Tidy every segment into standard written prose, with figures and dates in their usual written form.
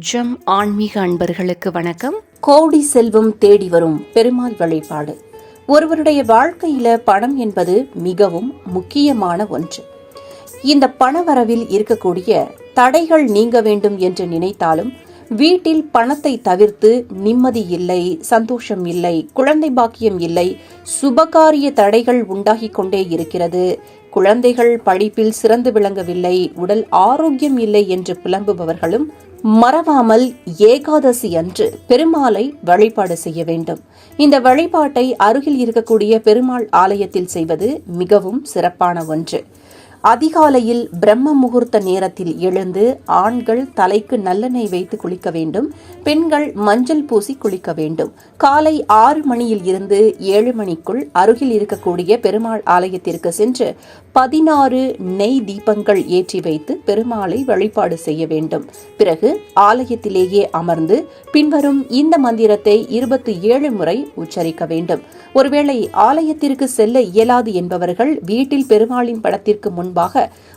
ஜம் ஆன்மீக அன்பர்களுக்கு வணக்கம். கோடி செல்வம் தேடி வரும் பெருமாள் வழிபாடு. ஒருவருடைய வாழ்க்கையில பணம் என்பது மிகவும் முக்கியமான ஒன்று. இந்த பணவரவில் இருக்கக்கூடிய தடைகள் நீங்க வேண்டும் என்று நினைத்தாலும் வீட்டில் பணத்தை தவிர்த்து நிம்மதி இல்லை, சந்தோஷம் இல்லை, குழந்தை பாக்கியம் இல்லை, சுபகாரிய தடைகள் உண்டாகிக் கொண்டே இருக்கிறது, குழந்தைகள் படிப்பில் சிறந்து விளங்கவில்லை, உடல் ஆரோக்கியம் இல்லை என்று புலம்புபவர்களும் மறவாமல் ஏகாதசி அன்று பெருமாளை வழிபாடு செய்ய வேண்டும். இந்த வழிபாட்டை அருகில் இருக்கக்கூடிய பெருமாள் ஆலயத்தில் செய்வது மிகவும் சிறப்பான ஒன்று. அதிகாலையில் பிரம்ம முகூர்த்த நேரத்தில் எழுந்து ஆண்கள் தலைக்கு நல்லெண்ணெய் வைத்து குளிக்க வேண்டும், பெண்கள் மஞ்சள் பூசி குளிக்க வேண்டும். காலை 6 மணியில் இருந்து 7 மணிக்குள் அருகில் இருக்கக்கூடிய பெருமாள் ஆலயத்திற்கு சென்று 16 நெய் தீபங்கள் ஏற்றி வைத்து பெருமாளை வழிபாடு செய்ய வேண்டும். பிறகு ஆலயத்திலேயே அமர்ந்து பின்வரும் இந்த மந்திரத்தை 27 முறை உச்சரிக்க வேண்டும். ஒருவேளை ஆலயத்திற்கு செல்ல இயலாது என்பவர்கள் வீட்டில் பெருமாளின் படத்திற்கு முன்பாக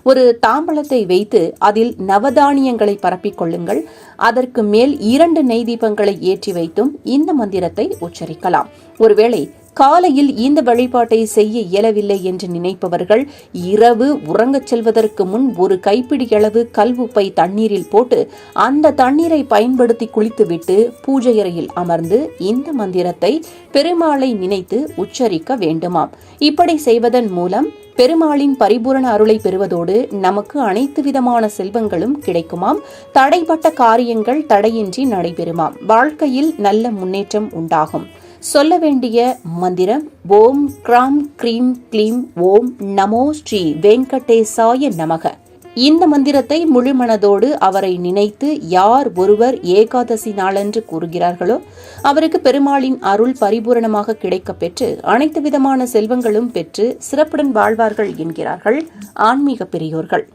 ஒரு தாம்பலத்தை வைத்து அதில் நவதானியங்களை பரப்பிக் கொள்ளுங்கள். அதற்கு மேல் 2 நெய் தீபங்களை ஏற்றி வைத்தும் இந்த மந்திரத்தை உச்சரிக்கலாம். ஒருவேளை காலையில் இந்த வழிபாட்டை செய்ய இயலவில்லை என்று நினைப்பவர்கள் இரவு உறங்கச் செல்வதற்கு முன் ஒரு கைப்பிடி அளவு கல் உப்பை தண்ணீரில் போட்டு அந்த தண்ணீரை பயன்படுத்தி குளித்துவிட்டு பூஜை அறையில் அமர்ந்து இந்த மந்திரத்தை பெருமாளை நினைத்து உச்சரிக்க வேண்டுமாம். இப்படி செய்வதன் மூலம் பெருமாளின் பரிபூரண அருளை பெறுவதோடு நமக்கு அனைத்து விதமான செல்வங்களும் கிடைக்குமாம். தடைப்பட்ட காரியங்கள் தடையின்றி நடைபெறுமாம். வாழ்க்கையில் நல்ல முன்னேற்றம் உண்டாகும். சொல்ல வேண்டிய மந்திரம் ஓம் கிராம் க்ரீம் க்ளீம் ஓம் நமோ ஸ்ரீ வெங்கடேசாய நமக. இந்த மந்திரத்தை முழு மனதோடு அவரை நினைத்து யார் ஒருவர் ஏகாதசி நாளன்று கூறுகிறார்களோ அவருக்கு பெருமாளின் அருள் பரிபூரணமாக கிடைக்கப் பெற்று அனைத்து விதமான செல்வங்களும் பெற்று சிறப்புடன் வாழ்வார்கள் என்கிறார்கள் ஆன்மீக பெரியோர்கள்.